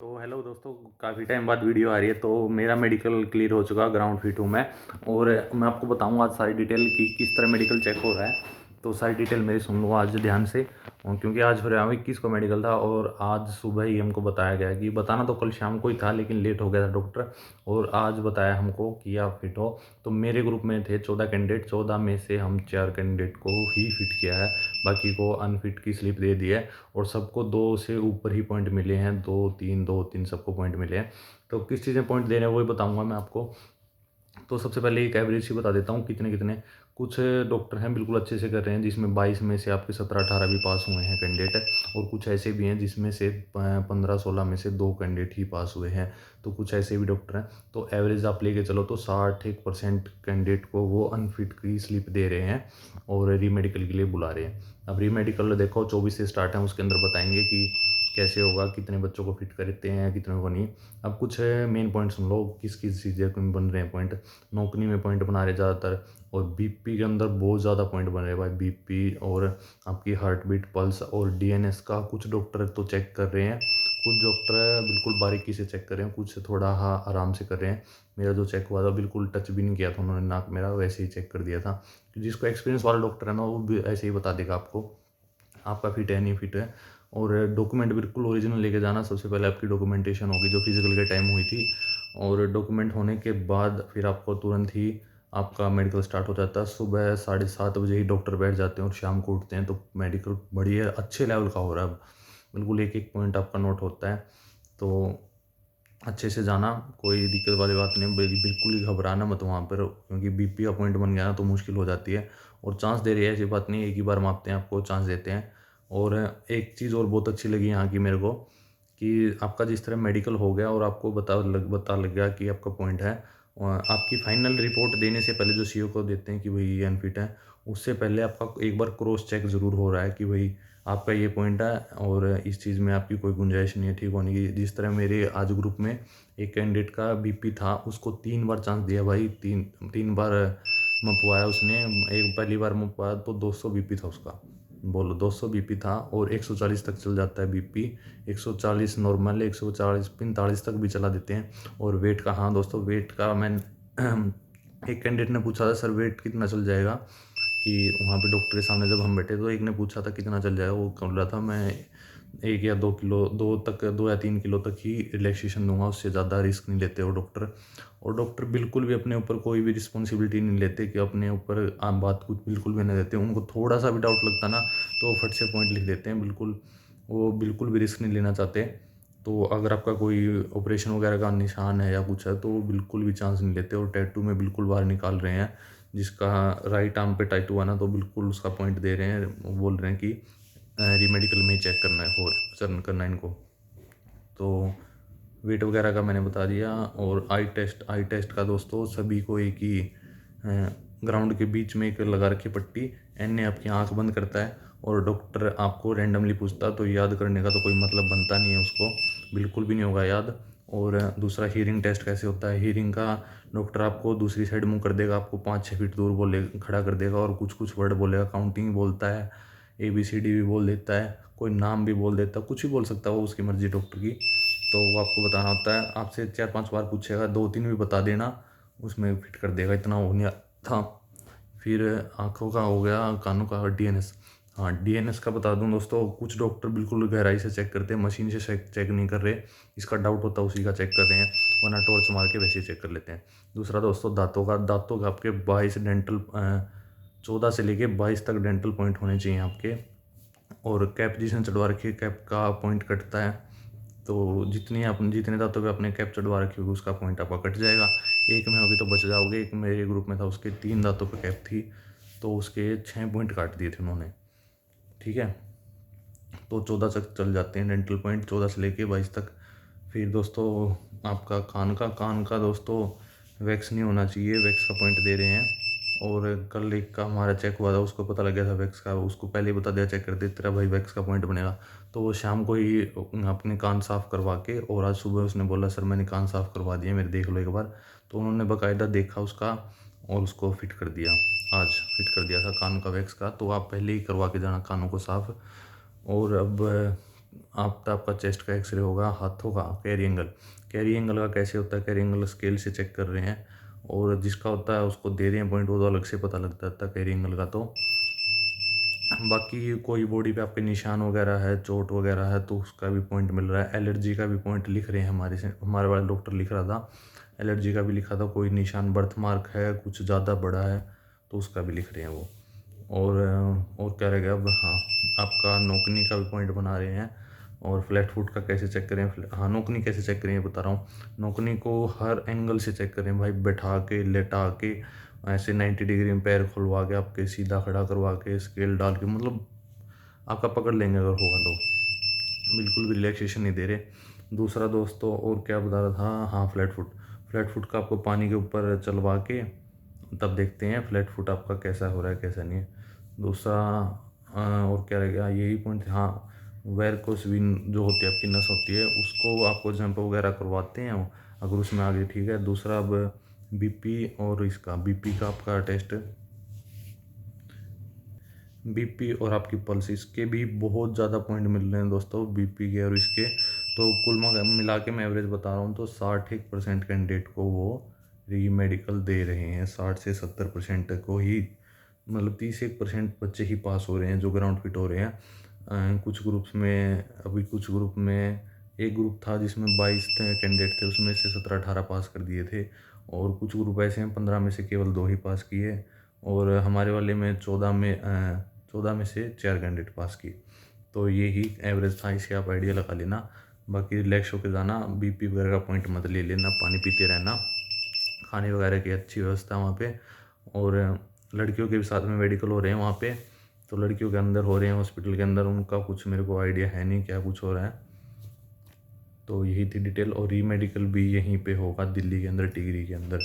तो हेलो दोस्तों, काफ़ी टाइम बाद वीडियो आ रही है। तो मेरा मेडिकल क्लियर हो चुका, ग्राउंड फिट हूँ मैं। और मैं आपको बताऊंगा आज सारी डिटेल कि किस तरह मेडिकल चेक हो रहा है। तो सारी डिटेल मेरी सुन लो आज ध्यान से। और क्योंकि आज फिर 21 को मेडिकल था और आज सुबह ही हमको बताया गया कि बताना तो कल शाम को ही था, लेकिन लेट हो गया था डॉक्टर। और आज बताया हमको कि आप फिट हो। तो मेरे ग्रुप में थे 14 कैंडिडेट, 14 में से हम 4 कैंडिडेट को ही फिट किया है, बाकी को अनफिट की स्लिप दे दी है। और सबको 2 से ऊपर ही पॉइंट मिले हैं, 2 3 सबको पॉइंट मिले हैं। तो किस चीज़ में पॉइंट दे रहे हैं वही बताऊंगा मैं आपको। तो सबसे पहले एक एवरेज ही बता देता हूँ कितने कितने। कुछ डॉक्टर हैं बिल्कुल अच्छे से कर रहे हैं, जिसमें 22 में से आपके 17 18 भी पास हुए हैं कैंडिडेट। और कुछ ऐसे भी हैं जिसमें से 15 16 में से 2 कैंडिडेट ही पास हुए हैं। तो कुछ ऐसे भी डॉक्टर हैं। तो एवरेज आप लेके चलो तो 61% कैंडिडेट को वो अनफिट की स्लिप दे रहे हैं और रीमेडिकल के लिए बुला रहे हैं। अब रीमेडिकल देखो 24 से स्टार्ट है, उसके अंदर बताएंगे कि कैसे होगा, कितने बच्चों को फिट करते हैं, कितने को नहीं। अब कुछ मेन पॉइंट सुन लो, किस किस चीज़ें में बन रहे हैं पॉइंट। नौकरी में पॉइंट बना रहे ज़्यादातर। और बीपी के अंदर बहुत ज़्यादा पॉइंट बन रहे हैं भाई, बीपी और आपकी हार्ट बीट, पल्स और डीएनएस का कुछ डॉक्टर तो चेक कर रहे हैं। कुछ डॉक्टर बिल्कुल बारीकी से चेक कर रहे हैं, कुछ थोड़ा हाँ आराम से कर रहे हैं। मेरा जो चेक हुआ था बिल्कुल टच भी नहीं किया था उन्होंने नाक मेरा, वैसे ही चेक कर दिया था। जिसको एक्सपीरियंस वाला डॉक्टर है ना, वो भी ऐसे ही बता देगा आपको आपका फिट है नहीं फिट है। और डॉक्यूमेंट बिल्कुल ओरिजिनल लेके जाना। सबसे पहले आपकी डॉक्यूमेंटेशन होगी जो फिजिकल के टाइम हुई थी। और डॉक्यूमेंट होने के बाद फिर आपको तुरंत ही आपका मेडिकल स्टार्ट हो जाता है। सुबह 7:30 बजे ही डॉक्टर बैठ जाते हैं और शाम को उठते हैं। तो मेडिकल बढ़िया अच्छे लेवल का हो रहा है अब। बिल्कुल एक एक पॉइंट आपका नोट होता है। तो अच्छे से जाना, कोई दिक्कत वाली बात नहीं। बिल्कुल ही घबराना मत वहाँ पर, क्योंकि बीपी का पॉइंट बन गया ना तो मुश्किल हो जाती है। और चांस दे रही है, ऐसी बात नहीं, एक ही बार मापते हैं आपको, चांस देते हैं। और एक चीज़ और बहुत अच्छी लगी यहाँ की मेरे को, कि आपका जिस तरह मेडिकल हो गया और आपको बता लग गया कि आपका पॉइंट है। आपकी फाइनल रिपोर्ट देने से पहले जो सीओ को देते हैं कि भाई ये अनफिट है, उससे पहले आपका एक बार क्रॉस चेक ज़रूर हो रहा है कि भाई आपका ये पॉइंट है और इस चीज़ में आपकी कोई गुंजाइश नहीं है ठीक होने की। जिस तरह मेरे आज ग्रुप में एक कैंडिडेट का बीपी था, उसको 3 बार चांस दिया भाई, तीन तीन बार मपवाया उसने। एक पहली बार मपवाया तो 200 बीपी था उसका, बोलो 200 बीपी था। और 140 तक चल जाता है बीपी। 140 नॉर्मल है, 140 45 तक भी चला देते हैं। और वेट का, हाँ दोस्तों वेट का मैं एक कैंडिडेट ने पूछा था सर वेट कितना चल जाएगा, कि वहाँ पे डॉक्टर के सामने जब हम बैठे तो एक ने पूछा था कितना चल जाएगा, वो बोल रहा था मैं 1 या 2 किलो, 2 या 3 किलो तक ही रिलैक्सेशन दूंगा, उससे ज़्यादा रिस्क नहीं लेते वो डॉक्टर। और डॉक्टर बिल्कुल भी अपने ऊपर कोई भी रिस्पॉन्सिबिलिटी नहीं लेते कि अपने ऊपर आम बात कुछ बिल्कुल भी नहीं देते। उनको थोड़ा सा भी डाउट लगता ना तो वो फट से पॉइंट लिख देते हैं बिल्कुल। वो बिल्कुल भी रिस्क नहीं लेना चाहते। तो अगर आपका कोई ऑपरेशन वगैरह का निशान है या कुछ है तो वो बिल्कुल भी चांस नहीं लेते और टैटू में बिल्कुल बाहर निकाल रहे हैं। जिसका राइट आर्म पे टैटू हुआ ना तो बिल्कुल उसका पॉइंट दे रहे हैं, वो बोल रहे हैं कि रीमेडिकल में ही चेक करना है, हो चरण करना है इनको। तो वेट वगैरह का मैंने बता दिया। और आई टेस्ट का दोस्तों सभी को एक ही ग्राउंड के बीच में एक लगा रखी पट्टी, एन आपकी आंख बंद करता है और डॉक्टर आपको रैंडमली पूछता, तो याद करने का तो कोई मतलब बनता नहीं है उसको, बिल्कुल भी नहीं होगा याद। और दूसरा हीयरिंग टेस्ट कैसे होता है, हीयरिंग का डॉक्टर आपको दूसरी साइड मुंह कर देगा, आपको 5 6 फीट दूर बोले खड़ा कर देगा और कुछ कुछ वर्ड बोलेगा, काउंटिंग बोलता है, ABCD भी बोल देता है, कोई नाम भी बोल देता है, कुछ भी बोल सकता है वो, उसकी मर्जी डॉक्टर की। तो वो आपको बताना होता है, आपसे 4 5 बार पूछेगा, 2 3 भी बता देना उसमें फिट कर देगा, इतना हो नहीं था। फिर आँखों का हो गया, कानों का, डीएनएस। हाँ डीएनएस का बता दूं दोस्तों, कुछ डॉक्टर बिल्कुल गहराई से चेक करते हैं, मशीन से चेक नहीं कर रहे। इसका डाउट होता है उसी का चेक कर रहे हैं, वरना टॉर्च मार के वैसे ही चेक कर लेते हैं। दूसरा दोस्तों दांतों का आपके 22 डेंटल 14 से लेके 22 तक डेंटल पॉइंट होने चाहिए आपके। और कैप जिसने चढ़वा रखी है, कैप का पॉइंट कटता है। तो जितने दांतों पे आपने कैप चढ़वा रखी होगी उसका पॉइंट आपका कट जाएगा। एक में होगी तो बच जाओगे। एक मेरे ग्रुप में था, उसके 3 दांतों पे कैप थी तो उसके 6 पॉइंट काट दिए थे उन्होंने। ठीक है, तो 14 तक चल जाते हैं डेंटल पॉइंट, 14 से लेके 22 तक। फिर दोस्तों आपका कान का दोस्तों वैक्स नहीं होना चाहिए, वैक्स का पॉइंट दे रहे हैं। और कल एक का हमारा चेक हुआ था, उसको पता लग गया था वैक्स का, उसको पहले ही बता दिया चेक कर दे तेरा भाई वैक्स का पॉइंट बनेगा। तो वो शाम को ही अपने कान साफ़ करवा के, और आज सुबह उसने बोला सर मैंने कान साफ़ करवा दिए मेरे, देख लो एक बार। तो उन्होंने बाकायदा देखा उसका और उसको फिट कर दिया। आज फिट कर दिया था कान का वैक्स का। तो आप पहले ही करवा के जाना कानों को साफ़। और अब आपका चेस्ट का एक्सरे होगा, हाथों का कैरी एंगल का कैसे होता है, कैरी एंगल स्केल से चेक कर रहे हैं, और जिसका होता है उसको दे रहे हैं पॉइंट, वो तो अलग से पता लगता था कैरी एंगल का। तो बाकी कोई बॉडी पे आपके निशान वगैरह है, चोट वगैरह है, तो उसका भी पॉइंट मिल रहा है। एलर्जी का भी पॉइंट लिख रहे हैं, हमारे वाले डॉक्टर लिख रहा था, एलर्जी का भी लिखा था। कोई निशान बर्थ मार्क है कुछ ज़्यादा बड़ा है तो उसका भी लिख रहे हैं वो। और क्या रह गया अब, हाँ, आपका नोकनी का भी पॉइंट बना रहे हैं। और फ्लैट फुट का कैसे चेक करें, हाँ, नोकनी कैसे चेक करें ये बता रहा हूँ। नोकनी को हर एंगल से चेक करें भाई, बैठा के, लेटा के, ऐसे 90 डिग्री में पैर खुलवा के, आपके सीधा खड़ा करवा के, स्केल डाल के, मतलब आपका पकड़ लेंगे अगर होगा तो। बिल्कुल भी रिलैक्सेशन नहीं दे रहे। दूसरा दोस्तों और क्या बता रहा था, हाँ, फ्लैट फुट का आपको पानी के ऊपर चलवा के तब देखते हैं फ्लैट फुट आपका कैसा हो रहा है कैसा नहीं है। दूसरा और क्या रह गया, यही पॉइंट, हाँ, वेरिकोस वेन जो होती है आपकी नस होती है, उसको आपको जंप वगैरह करवाते हैं अगर उसमें आगे ठीक है। दूसरा अब बीपी, और इसका बीपी का आपका टेस्ट, बीपी और आपकी पल्स, इसके भी बहुत ज़्यादा पॉइंट मिल रहे हैं दोस्तों, बीपी के और इसके। तो कुल मिला के मैं एवरेज बता रहा हूँ, तो 61% कैंडिडेट को वो री मेडिकल दे रहे हैं, 60 से 70% को ही, मतलब 31% बच्चे ही पास हो रहे हैं जो ग्राउंड फिट हो रहे हैं। कुछ ग्रुप्स में, अभी कुछ ग्रुप में, एक ग्रुप था जिसमें 22 कैंडिडेट थे, उसमें से 17-18 पास कर दिए थे। और कुछ ग्रुप ऐसे हैं 15 में से केवल 2 ही पास किए। और हमारे वाले में 14 में से 4 कैंडिडेट पास किए। तो ये ही एवरेज था, इससे आप आइडिया लगा लेना। बाकी रिलैक्स होकर जाना, बीपी वगैरह का पॉइंट मत ले लेना, पानी पीते रहना, खाने वगैरह की अच्छी व्यवस्था वहाँ पे। और लड़कियों के भी साथ में मेडिकल हो रहे हैं वहाँ पे, तो लड़कियों के अंदर हो रहे हैं हॉस्पिटल के अंदर, उनका कुछ मेरे को आइडिया है नहीं क्या कुछ हो रहा है। तो यही थी डिटेल। और री मेडिकल भी यहीं पे होगा दिल्ली के अंदर, टिहरी के अंदर।